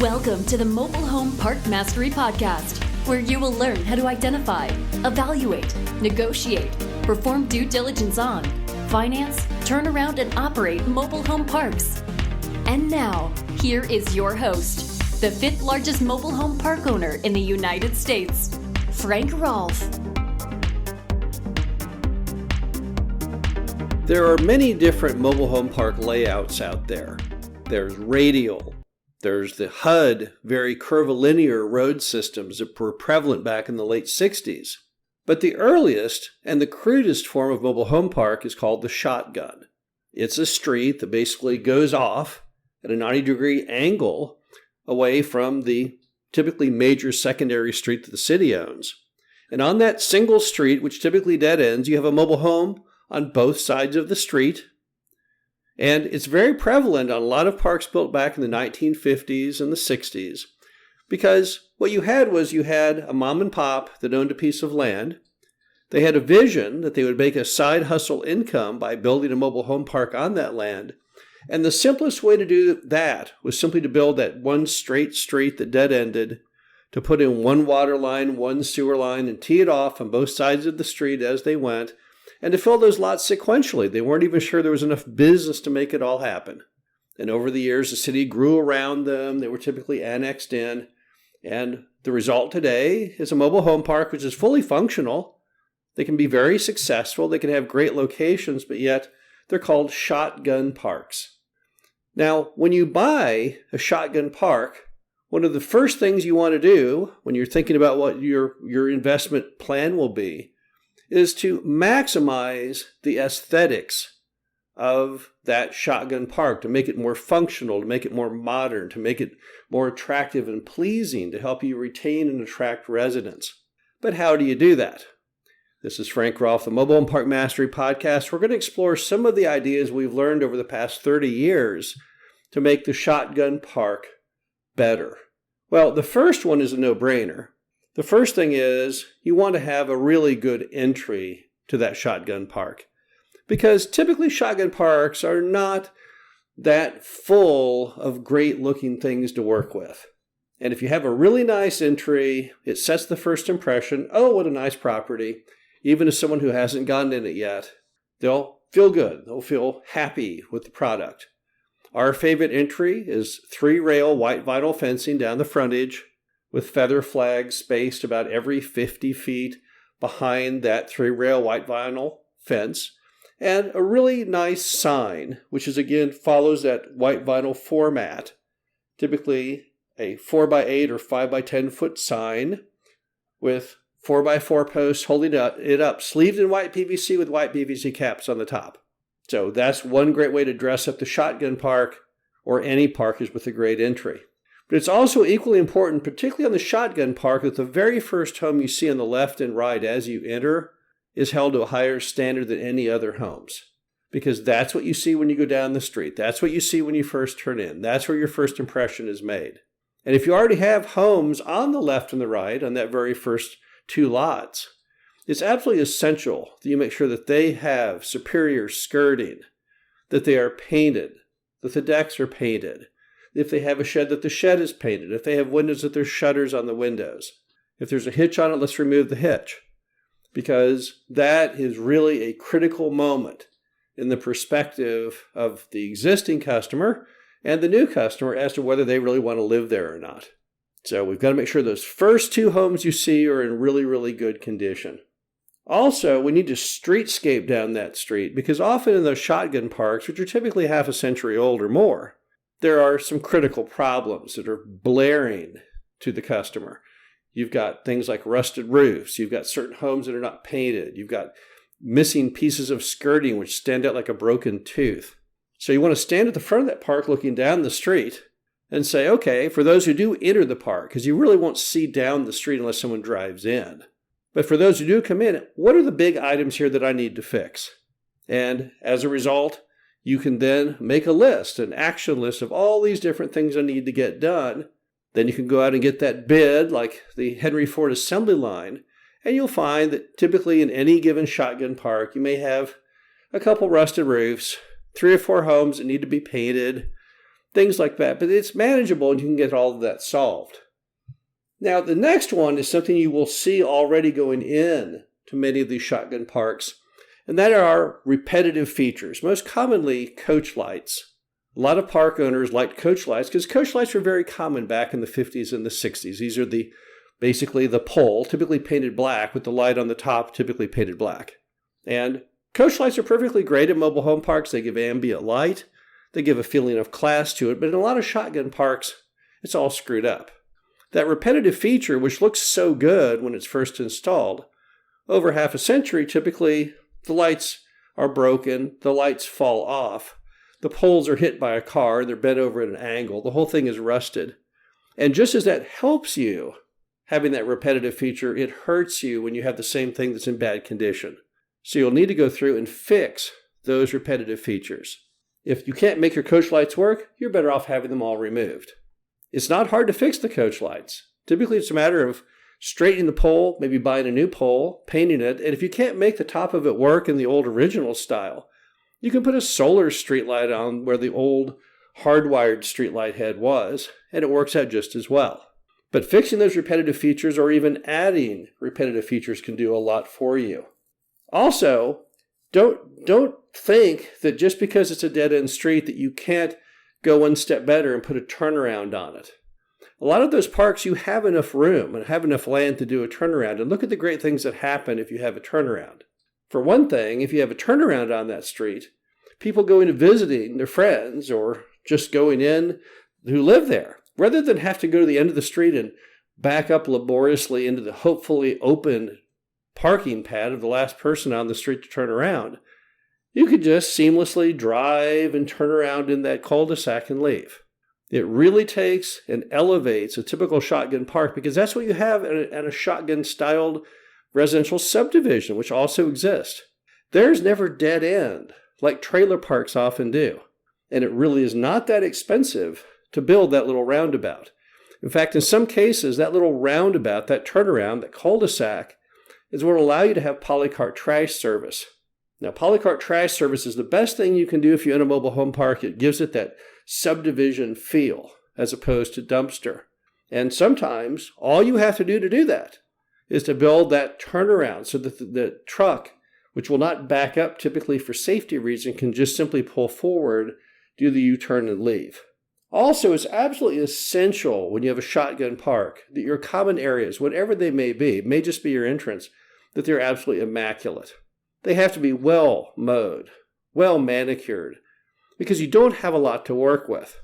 Welcome to the Mobile Home Park Mastery Podcast, where you will learn how to identify, evaluate, negotiate, perform due diligence on, finance, turn around, and operate mobile home parks. And now, here is your host, the fifth largest mobile home park owner in the United States, Frank Rolfe. There are many different mobile home park layouts out there. There's radial. There's the HUD, very curvilinear road systems that were prevalent back in the late 60s. But the earliest and the crudest form of mobile home park is called the shotgun. It's a street that basically goes off at a 90-degree angle away from the typically major secondary street that the city owns. And on that single street, which typically dead ends, you have a mobile home on both sides of the street. And it's very prevalent on a lot of parks built back in the 1950s and the 60s, because what you had was you had a mom and pop that owned a piece of land. They had a vision that they would make a side hustle income by building a mobile home park on that land. And the simplest way to do that was simply to build that one straight street that dead-ended, to put in one water line, one sewer line, and tee it off on both sides of the street as they went, and to fill those lots sequentially. They weren't even sure there was enough business to make it all happen. And over the years, the city grew around them. They were typically annexed in. And the result today is a mobile home park which is fully functional. They can be very successful. They can have great locations, but yet they're called shotgun parks. Now, when you buy a shotgun park, one of the first things you want to do when you're thinking about what your investment plan will be is to maximize the aesthetics of that shotgun park, to make it more functional, to make it more modern, to make it more attractive and pleasing, to help you retain and attract residents. But how do you do that? This is Frank Rolfe, the Mobile Home Park Mastery Podcast. We're going to explore some of the ideas we've learned over the past 30 years to make the shotgun park better. Well, the first one is a no-brainer. The first thing is you want to have a really good entry to that shotgun park, because typically shotgun parks are not that full of great looking things to work with. And if you have a really nice entry, it sets the first impression. Oh, what a nice property. Even as someone who hasn't gotten in it yet, they'll feel good. They'll feel happy with the product. Our favorite entry is 3-rail white vinyl fencing down the frontage, with feather flags spaced about every 50 feet behind that 3-rail white vinyl fence, and a really nice sign, which is again follows that white vinyl format, typically a 4x8 or 5x10 foot sign with 4x4 posts holding it up, sleeved in white PVC with white PVC caps on the top. So that's one great way to dress up the shotgun park, or any park is with a great entry. But it's also equally important, particularly on the shotgun park, that the very first home you see on the left and right as you enter is held to a higher standard than any other homes. Because that's what you see when you go down the street. That's what you see when you first turn in. That's where your first impression is made. And if you already have homes on the left and the right, on that very first two lots, it's absolutely essential that you make sure that they have superior skirting, that they are painted, that the decks are painted. If they have a shed, that the shed is painted. If they have windows, that there's shutters on the windows. If there's a hitch on it, let's remove the hitch. Because that is really a critical moment in the perspective of the existing customer and the new customer as to whether they really want to live there or not. So we've got to make sure those first two homes you see are in really, really good condition. Also, we need to streetscape down that street, because often in those shotgun parks, which are typically half a century old or more, there are some critical problems that are blaring to the customer. You've got things like rusted roofs. You've got certain homes that are not painted. You've got missing pieces of skirting which stand out like a broken tooth. So you want to stand at the front of that park looking down the street and say, okay, for those who do enter the park, because you really won't see down the street unless someone drives in. But for those who do come in, what are the big items here that I need to fix? And as a result, you can then make a list, an action list of all these different things I need to get done. Then you can go out and get that bid, like the Henry Ford assembly line, and you'll find that typically in any given shotgun park, you may have a couple rusted roofs, 3 or 4 homes that need to be painted, things like that. But it's manageable and you can get all of that solved. Now, the next one is something you will see already going in to many of these shotgun parks, and that are repetitive features, most commonly coach lights. A lot of park owners liked coach lights because coach lights were very common back in the 50s and the 60s. These are basically the pole, typically painted black, with the light on the top, typically painted black. And coach lights are perfectly great at mobile home parks. They give ambient light. They give a feeling of class to it. But in a lot of shotgun parks, it's all screwed up. That repetitive feature, which looks so good when it's first installed, over half a century, typically the lights are broken, the lights fall off, the poles are hit by a car, they're bent over at an angle, the whole thing is rusted. And just as that helps you, having that repetitive feature, it hurts you when you have the same thing that's in bad condition. So you'll need to go through and fix those repetitive features. If you can't make your coach lights work, you're better off having them all removed. It's not hard to fix the coach lights. Typically, it's a matter of straightening the pole, maybe buying a new pole, painting it, and if you can't make the top of it work in the old original style, you can put a solar streetlight on where the old hardwired streetlight head was, and it works out just as well. But fixing those repetitive features or even adding repetitive features can do a lot for you. Also, don't think that just because it's a dead-end street that you can't go one step better and put a turnaround on it. A lot of those parks, you have enough room and have enough land to do a turnaround. And look at the great things that happen if you have a turnaround. For one thing, if you have a turnaround on that street, people going and visiting their friends or just going in who live there, rather than have to go to the end of the street and back up laboriously into the hopefully open parking pad of the last person on the street to turn around, you could just seamlessly drive and turn around in that cul-de-sac and leave. It really takes and elevates a typical shotgun park because that's what you have at a shotgun-styled residential subdivision, which also exists. There's never dead end, like trailer parks often do. And it really is not that expensive to build that little roundabout. In fact, in some cases, that little roundabout, that turnaround, that cul-de-sac, is what will allow you to have polycart trash service. Now, polycart trash service is the best thing you can do if you own a mobile home park. It gives it that subdivision feel as opposed to dumpster. And sometimes all you have to do that is to build that turnaround so that the truck, which will not back up typically for safety reasons, can just simply pull forward, do the U-turn and leave. Also, it's absolutely essential when you have a shotgun park that your common areas, whatever they may be, it may just be your entrance, that they're absolutely immaculate. They have to be well mowed, well manicured, because you don't have a lot to work with.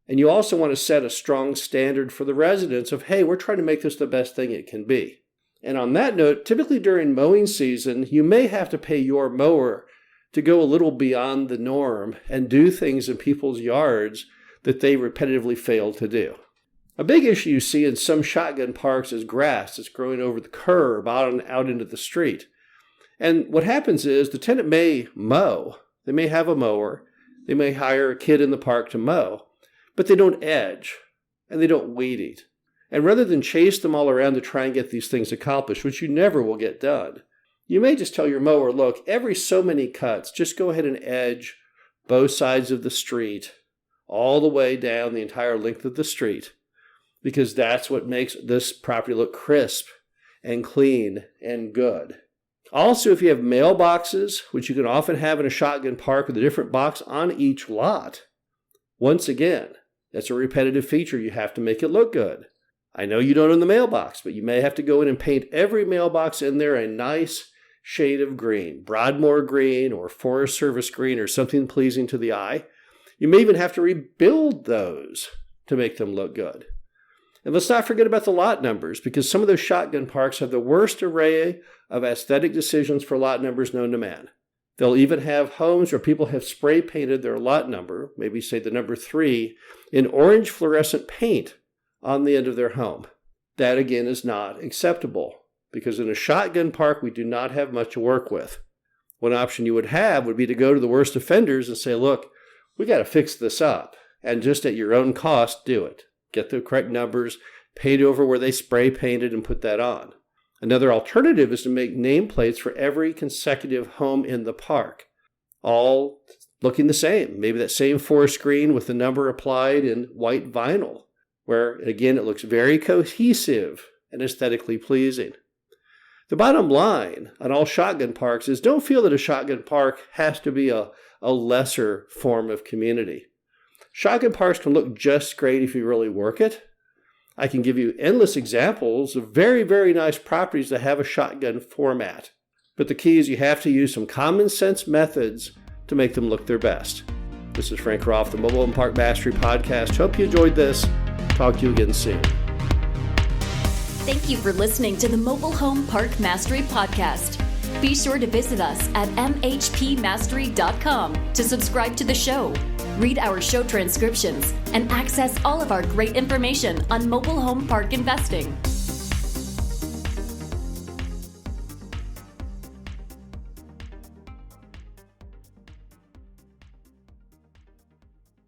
And you also want to set a strong standard for the residents of, hey, we're trying to make this the best thing it can be. And on that note, typically during mowing season, you may have to pay your mower to go a little beyond the norm and do things in people's yards that they repetitively fail to do. A big issue you see in some shotgun parks is grass that's growing over the curb out into the street. And what happens is the tenant may mow. They may have a mower. They may hire a kid in the park to mow, but they don't edge and they don't weed eat. And rather than chase them all around to try and get these things accomplished, which you never will get done, you may just tell your mower, look, every so many cuts, just go ahead and edge both sides of the street all the way down the entire length of the street, because that's what makes this property look crisp and clean and good. Also, if you have mailboxes, which you can often have in a shotgun park with a different box on each lot, once again, that's a repetitive feature. You have to make it look good. I know you don't own the mailbox, but you may have to go in and paint every mailbox in there a nice shade of green, Broadmoor green or Forest Service green or something pleasing to the eye. You may even have to rebuild those to make them look good. And let's not forget about the lot numbers, because some of those shotgun parks have the worst array of aesthetic decisions for lot numbers known to man. They'll even have homes where people have spray painted their lot number, maybe say the number 3, in orange fluorescent paint on the end of their home. That again is not acceptable, because in a shotgun park we do not have much to work with. One option you would have would be to go to the worst offenders and say, look, we got to fix this up, and just at your own cost, do it. Get the correct numbers, paint over where they spray painted, and put that on. Another alternative is to make nameplates for every consecutive home in the park. All looking the same. Maybe that same forescreen with the number applied in white vinyl, where again it looks very cohesive and aesthetically pleasing. The bottom line on all shotgun parks is don't feel that a shotgun park has to be a lesser form of community. Shotgun parks can look just great if you really work it. I can give you endless examples of very, very nice properties that have a shotgun format. But the key is you have to use some common sense methods to make them look their best. This is Frank Rolfe, the Mobile Home Park Mastery Podcast. Hope you enjoyed this. Talk to you again soon. Thank you for listening to the Mobile Home Park Mastery Podcast. Be sure to visit us at mhpmastery.com to subscribe to the show, read our show transcriptions, and access all of our great information on mobile home park investing.